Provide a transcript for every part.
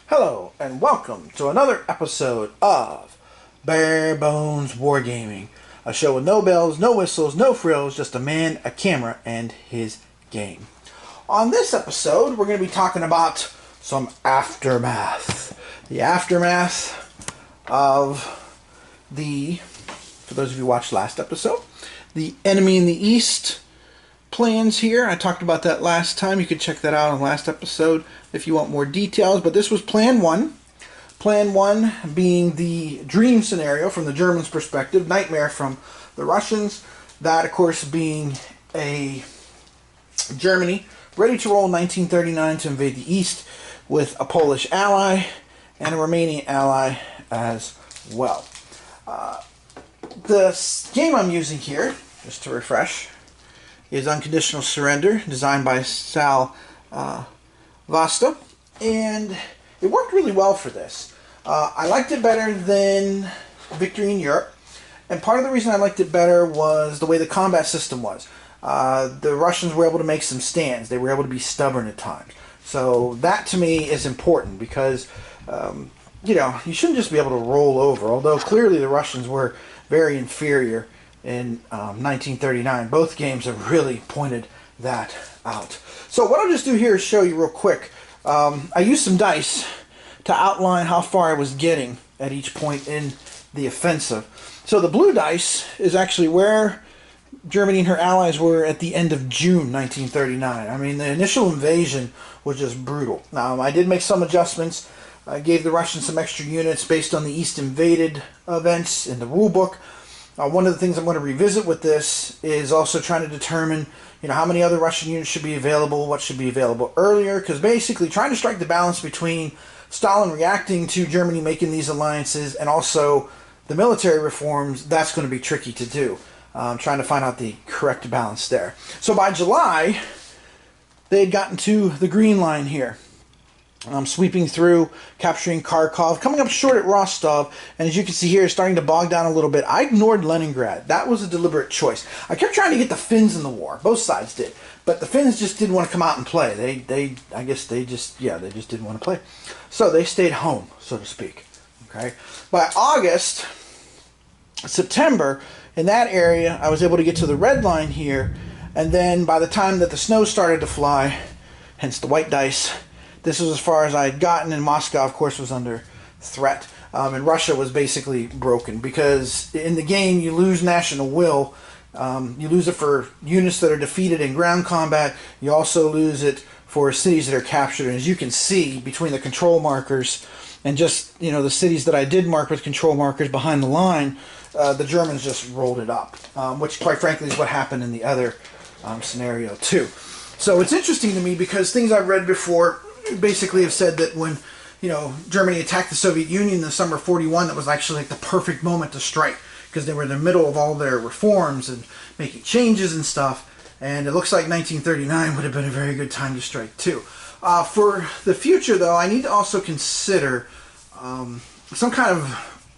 Hello, and welcome to another episode of Bare Bones Wargaming, a show with no bells, no whistles, no frills, just a man, a camera, and his game. On this episode, we're going to be talking about some aftermath. The aftermath of for those of you who watched last episode, the Enemy in the East plans here. I talked about that last time. You can check that out on the last episode if you want more details. But this was Plan 1. Plan 1 being the dream scenario from the Germans' perspective, nightmare from the Russians. That, of course, being a Germany ready to roll in 1939 to invade the East with a Polish ally and a Romanian ally as well. The game I'm using here, just to refresh, is Unconditional Surrender, designed by Sal Vasta, and it worked really well for this. I liked it better than Victory in Europe, and part of the reason I liked it better was the way the combat system was. The Russians were able to make some stands. They were able to be stubborn at times. So that to me is important because, you shouldn't just be able to roll over, although clearly the Russians were very inferior in 1939. Both games have really pointed that out. So what I'll just do here is show you real quick. I used some dice to outline how far I was getting at each point in the offensive. So the blue dice is actually where Germany and her allies were at the end of June 1939. I mean, the initial invasion was just brutal. Now, I did make some adjustments. I gave the Russians some extra units based on the East invaded events in the rule book. One of the things I'm going to revisit with this is also trying to determine, how many other Russian units should be available, what should be available earlier, because basically trying to strike the balance between Stalin reacting to Germany making these alliances and also the military reforms, that's going to be tricky to do. Trying to find out the correct balance there. So by July, they had gotten to the green line here. Sweeping through, capturing Kharkov, coming up short at Rostov, and as you can see here, starting to bog down a little bit. I ignored Leningrad. That was a deliberate choice. I kept trying to get the Finns in the war. Both sides did. But the Finns just didn't want to come out and play. They just didn't want to play. So they stayed home, so to speak. Okay. By August, September, in that area, I was able to get to the red line here, and then by the time that the snow started to fly, hence the white dice, this was as far as I had gotten, and Moscow, of course, was under threat. And Russia was basically broken because in the game, you lose national will. You lose it for units that are defeated in ground combat. You also lose it for cities that are captured. And as you can see, between the control markers and just, the cities that I did mark with control markers behind the line, the Germans just rolled it up, which, quite frankly, is what happened in the other scenario, too. So it's interesting to me because things I've read before basically have said that when Germany attacked the Soviet Union in the summer of '41, that was actually like the perfect moment to strike because they were in the middle of all their reforms and making changes and stuff, and it looks like 1939 would have been a very good time to strike too. For the future, though, I need to also consider some kind of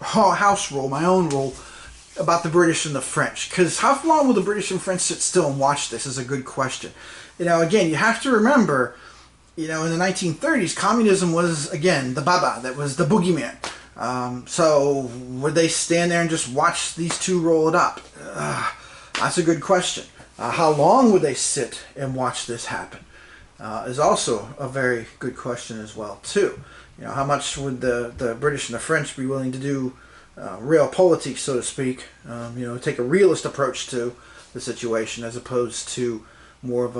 house rule, my own rule, about the British and the French, because how long will the British and French sit still and watch this is a good question. Again, you have to remember, in the 1930s, communism was, again, the baba, that was the boogeyman. So would they stand there and just watch these two roll it up? That's a good question. How long would they sit and watch this happen? Is also a very good question as well, too. How much would the British and the French be willing to do realpolitik, so to speak, take a realist approach to the situation as opposed to more of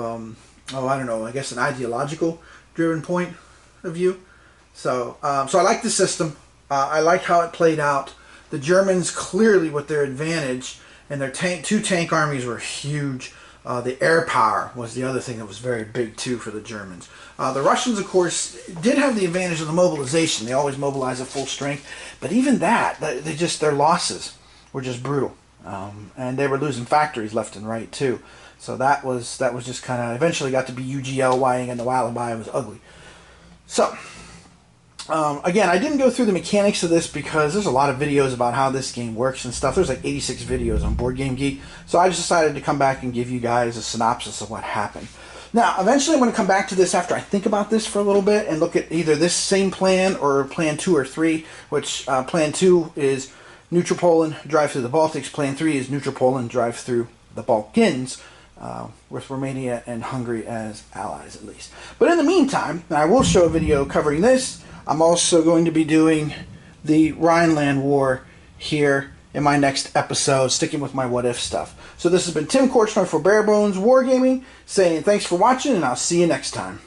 I guess an ideological driven point of view. So I like the system. I like how it played out. The Germans clearly with their advantage, and their two tank armies were huge. The air power was the other thing that was very big too for the Germans. The Russians, of course, did have the advantage of the mobilization. They always mobilize at full strength, but even that, their losses were just brutal, and they were losing factories left and right too. So that was just kind of eventually got to be UGLYing, and the Wallaby was ugly. So again, I didn't go through the mechanics of this because there's a lot of videos about how this game works and stuff. There's like 86 videos on Board Game Geek, so I just decided to come back and give you guys a synopsis of what happened. Now, eventually I'm going to come back to this after I think about this for a little bit and look at either this same plan or plan 2 or 3, which plan 2 is neutral Poland, drive through the Baltics. Plan 3 is neutral Poland, drive through the Balkans, with Romania and Hungary as allies at least. But in the meantime, I will show a video covering this. I'm also going to be doing the Rhineland War here in my next episode, sticking with my what if stuff. So this has been Tim Korchnoi for Barebones Wargaming, saying thanks for watching, and I'll see you next time.